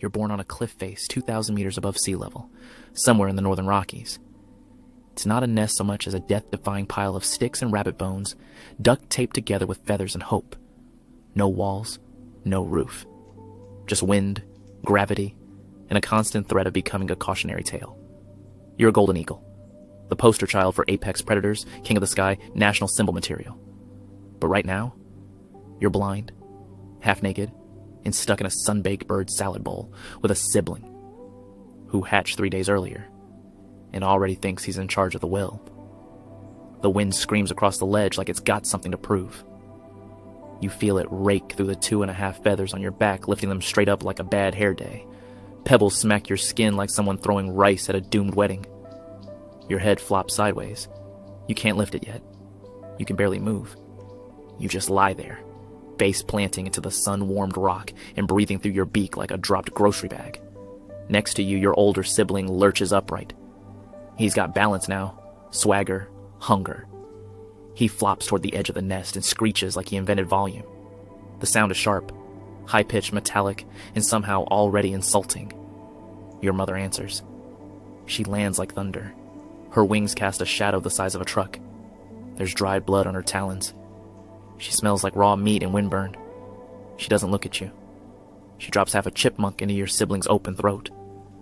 You're born on a cliff face 2,000 meters above sea level, somewhere in the northern Rockies. It's not a nest so much as a death-defying pile of sticks and rabbit bones, duct taped together with feathers and hope. No walls, no roof. Just wind, gravity, and a constant threat of becoming a cautionary tale. You're a golden eagle, the poster child for apex predators, king of the sky, national symbol material. But right now, you're blind, half-naked, and stuck in a sun-baked bird salad bowl with a sibling who hatched 3 days earlier and already thinks he's in charge of the will. The wind screams across the ledge like it's got something to prove. You feel it rake through the 2.5 feathers on your back, lifting them straight up like a bad hair day. Pebbles smack your skin like someone throwing rice at a doomed wedding. Your head flops sideways. You can't lift it yet. You can barely move. You just lie there, face planting into the sun-warmed rock and breathing through your beak like a dropped grocery bag. Next to you, your older sibling lurches upright. He's got balance now, swagger, hunger. He flops toward the edge of the nest and screeches like he invented volume. The sound is sharp, high-pitched, metallic, and somehow already insulting. Your mother answers. She lands like thunder. Her wings cast a shadow the size of a truck. There's dried blood on her talons. She smells like raw meat and windburn. She doesn't look at you. She drops half a chipmunk into your sibling's open throat,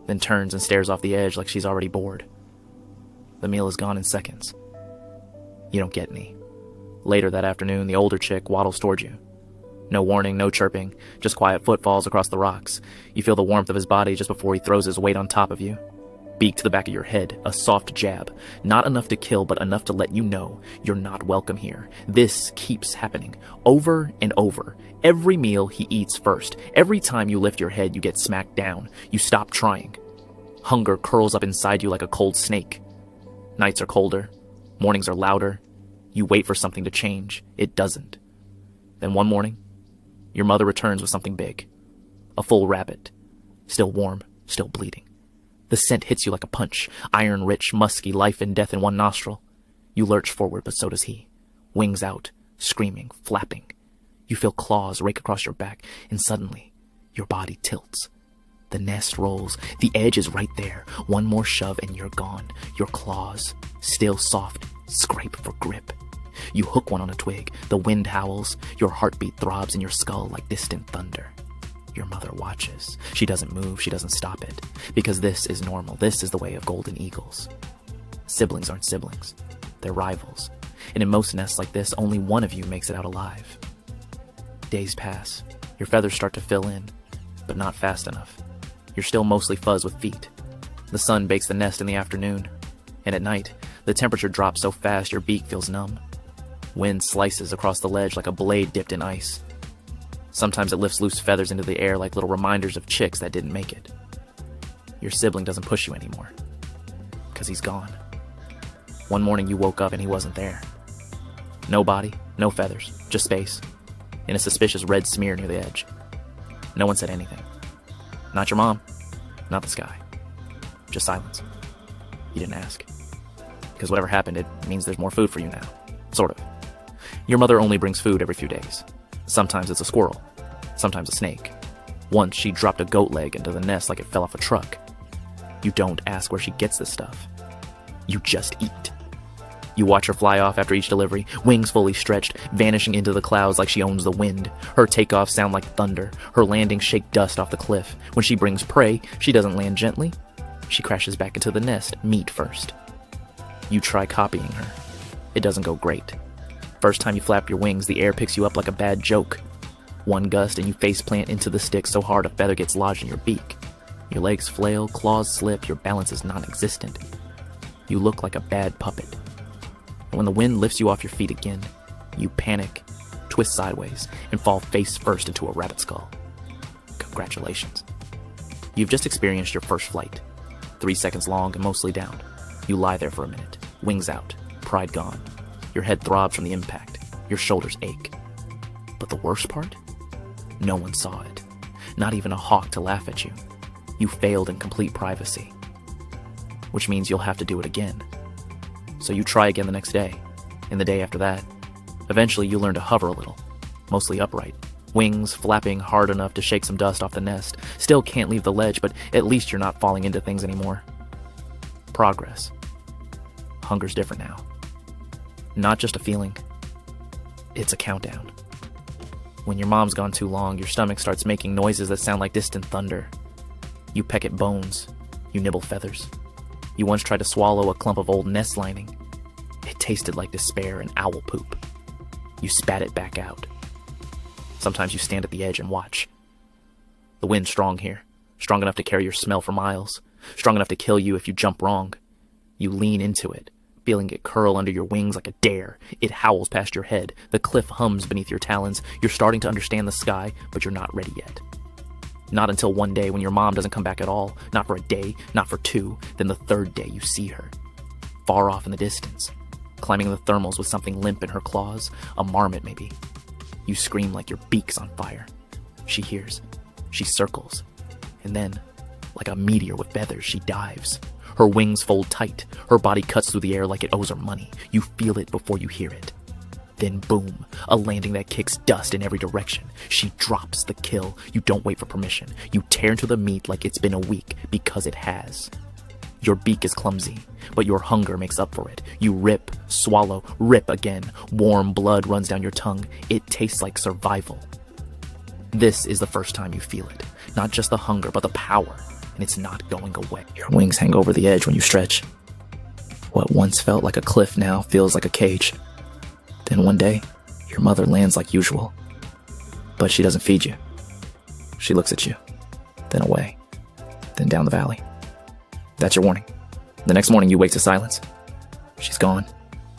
then turns and stares off the edge like she's already bored. The meal is gone in seconds. You don't get any. Later that afternoon, the older chick waddles toward you. No warning, no chirping, just quiet footfalls across the rocks. You feel the warmth of his body just before he throws his weight on top of you. Beak to the back of your head, a soft jab. Not enough to kill, but enough to let you know you're not welcome here. This keeps happening, over and over. Every meal he eats first. Every time you lift your head, you get smacked down. You stop trying. Hunger curls up inside you like a cold snake. Nights are colder. Mornings are louder. You wait for something to change. It doesn't. Then one morning, your mother returns with something big. A full rabbit. Still warm, still bleeding. The scent hits you like a punch. Iron-rich, musky, life and death in one nostril. You lurch forward, but so does he. Wings out, screaming, flapping. You feel claws rake across your back, and suddenly, your body tilts. The nest rolls. The edge is right there. One more shove and you're gone. Your claws, still soft, scrape for grip. You hook one on a twig. The wind howls. Your heartbeat throbs in your skull like distant thunder. Your mother watches. She doesn't move. She doesn't stop it. Because this is normal. This is the way of golden eagles. Siblings aren't siblings. They're rivals. And in most nests like this, only one of you makes it out alive. Days pass. Your feathers start to fill in, but not fast enough. You're still mostly fuzz with feet. The sun bakes the nest in the afternoon, and at night, the temperature drops so fast your beak feels numb. Wind slices across the ledge like a blade dipped in ice. Sometimes it lifts loose feathers into the air like little reminders of chicks that didn't make it. Your sibling doesn't push you anymore, because he's gone. One morning you woke up and he wasn't there. No body, no feathers, just space, and a suspicious red smear near the edge. No one said anything. Not your mom, not the sky. Just silence. You didn't ask. Because whatever happened, it means there's more food for you now. Sort of. Your mother only brings food every few days. Sometimes it's a squirrel. Sometimes a snake. Once she dropped a goat leg into the nest like it fell off a truck. You don't ask where she gets this stuff. You just eat. You watch her fly off after each delivery, wings fully stretched, vanishing into the clouds like she owns the wind. Her takeoffs sound like thunder. Her landings shake dust off the cliff. When she brings prey, she doesn't land gently. She crashes back into the nest, meat first. You try copying her. It doesn't go great. First time you flap your wings, the air picks you up like a bad joke. One gust and you face plant into the stick so hard a feather gets lodged in your beak. Your legs flail, claws slip, your balance is non-existent. You look like a bad puppet. And when the wind lifts you off your feet again, you panic, twist sideways, and fall face first into a rabbit skull. Congratulations. You've just experienced your first flight. 3 seconds long and mostly down. You lie there for a minute, wings out, pride gone. Your head throbs from the impact. Your shoulders ache. But the worst part? No one saw it. Not even a hawk to laugh at you. You failed in complete privacy. Which means you'll have to do it again. So you try again the next day, and the day after that. Eventually you learn to hover a little, mostly upright, Wings flapping hard enough to shake some dust off the nest. Still can't leave the ledge, but at least you're not falling into things anymore. Progress. Hunger's different now. Not just a feeling. It's a countdown. When your mom's gone too long, your stomach starts making noises that sound like distant thunder. You peck at bones. You nibble feathers. You once tried to swallow a clump of old nest lining. It tasted like despair and owl poop. You spat it back out. Sometimes you stand at the edge and watch. The wind's strong here, strong enough to carry your smell for miles, strong enough to kill you if you jump wrong. You lean into it, feeling it curl under your wings like a dare. It howls past your head. The cliff hums beneath your talons. You're starting to understand the sky, but you're not ready yet. Not until one day when your mom doesn't come back at all. Not for a day, not for two. Then the third day you see her. Far off in the distance. Climbing the thermals with something limp in her claws. A marmot, maybe. You scream like your beak's on fire. She hears. She circles. And then, like a meteor with feathers, she dives. Her wings fold tight. Her body cuts through the air like it owes her money. You feel it before you hear it. Then boom, a landing that kicks dust in every direction. She drops the kill. You don't wait for permission. You tear into the meat like it's been a week, because it has. Your beak is clumsy, but your hunger makes up for it. You rip, swallow, rip again. Warm blood runs down your tongue. It tastes like survival. This is the first time you feel it. Not just the hunger, but the power. And it's not going away. Your wings hang over the edge when you stretch. What once felt like a cliff now feels like a cage. Then one day, your mother lands like usual. But she doesn't feed you. She looks at you, then away, then down the valley. That's your warning. The next morning you wake to silence. She's gone.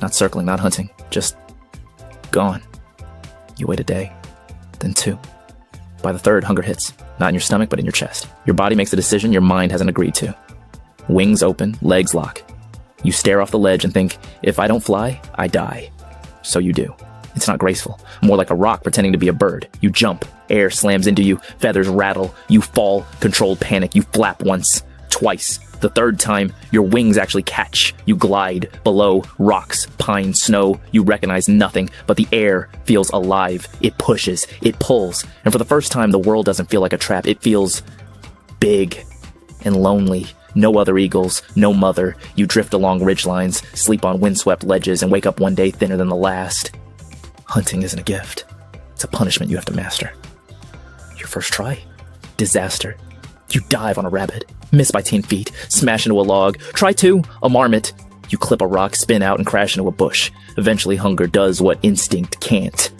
Not circling, not hunting, just gone. You wait a day, then two. By the third, hunger hits. Not in your stomach, but in your chest. Your body makes a decision your mind hasn't agreed to. Wings open, legs lock. You stare off the ledge and think, if I don't fly, I die. So you do. It's not graceful. More like a rock pretending to be a bird. You jump. Air slams into you. Feathers rattle. You fall. Controlled panic. You flap once. Twice. The third time, your wings actually catch. You glide. Below, rocks, pine, snow. You recognize nothing, but the air feels alive. It pushes. It pulls. And for the first time, the world doesn't feel like a trap. It feels big and lonely. No other eagles, no mother. You drift along ridgelines, sleep on windswept ledges, and wake up one day thinner than the last. Hunting isn't a gift. It's a punishment you have to master. Your first try? Disaster. You dive on a rabbit, miss by 10 feet, smash into a log. Try two, a marmot. You clip a rock, spin out, and crash into a bush. Eventually, hunger does what instinct can't.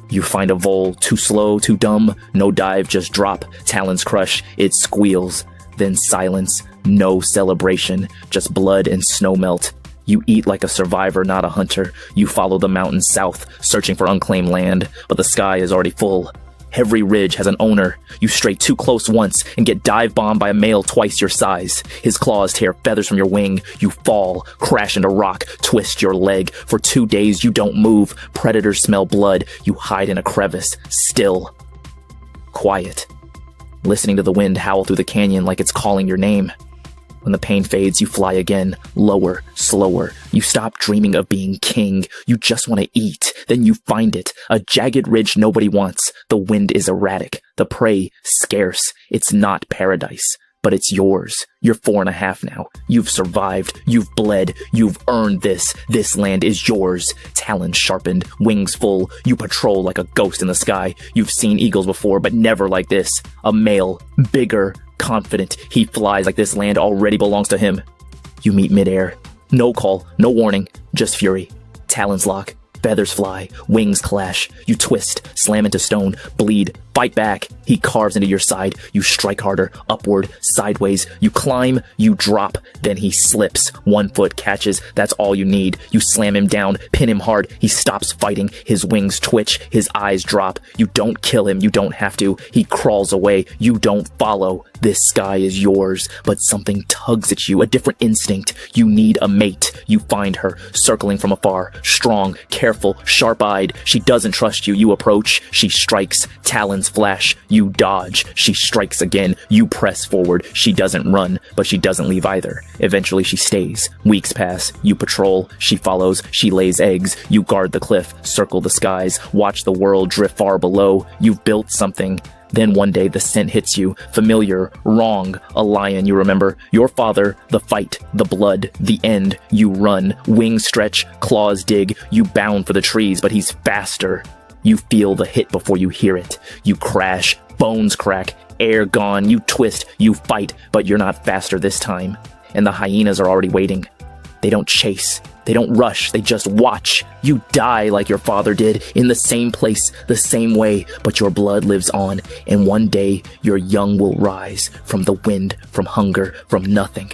You find a vole, too slow, too dumb. No dive, just drop. Talons crush. It squeals. Then silence. No celebration, just blood and snow melt. You eat like a survivor, not a hunter. You follow the mountains south, searching for unclaimed land, but the sky is already full. Every ridge has an owner. You stray too close once and get dive bombed by a male twice your size. His claws tear feathers from your wing. You fall, crash into rock, twist your leg. For 2 days you don't move. Predators smell blood. You hide in a crevice, still. Quiet. Listening to the wind howl through the canyon like it's calling your name. When the pain fades, you fly again, lower, slower. You stop dreaming of being king. You just want to eat. Then you find it. A jagged ridge nobody wants. The wind is erratic. The prey scarce. It's not paradise, but it's yours. You're 4.5 now. You've survived. You've bled. You've earned this. This land is yours. Talons sharpened, wings full. You patrol like a ghost in the sky. You've seen eagles before, but never like this. A male, bigger, confident. He flies like this land already belongs to him. You meet midair. No call, no warning, just fury. Talons lock, feathers fly, wings clash. You twist, slam into stone, bleed, fight back. He carves into your side. You strike harder, upward, sideways. You climb, you drop, then he slips. 1 foot catches, that's all you need. You slam him down, pin him hard. He stops fighting. His wings twitch, his eyes drop. You don't kill him, you don't have to. He crawls away, you don't follow. This sky is yours, but something tugs at you, a different instinct. You need a mate. You find her, circling from afar, strong, careful, sharp-eyed. She doesn't trust you. You approach. She strikes, talons flash. You dodge. She strikes again. You press forward. She doesn't run, but she doesn't leave either. Eventually she stays. Weeks pass. You patrol. She follows. She lays eggs. You guard the cliff, circle the skies, watch the world drift far below. You've built something. Then one day the scent hits you. Familiar, wrong, a lion you remember. Your father, the fight, the blood, the end. You run, wings stretch, claws dig. You bound for the trees, but he's faster. You feel the hit before you hear it. You crash, bones crack, air gone. You twist, you fight, but you're not faster this time. And the hyenas are already waiting. They don't chase. They don't rush, they just watch. You die like your father did, in the same place, the same way, but your blood lives on, and one day your young will rise from the wind, from hunger, from nothing.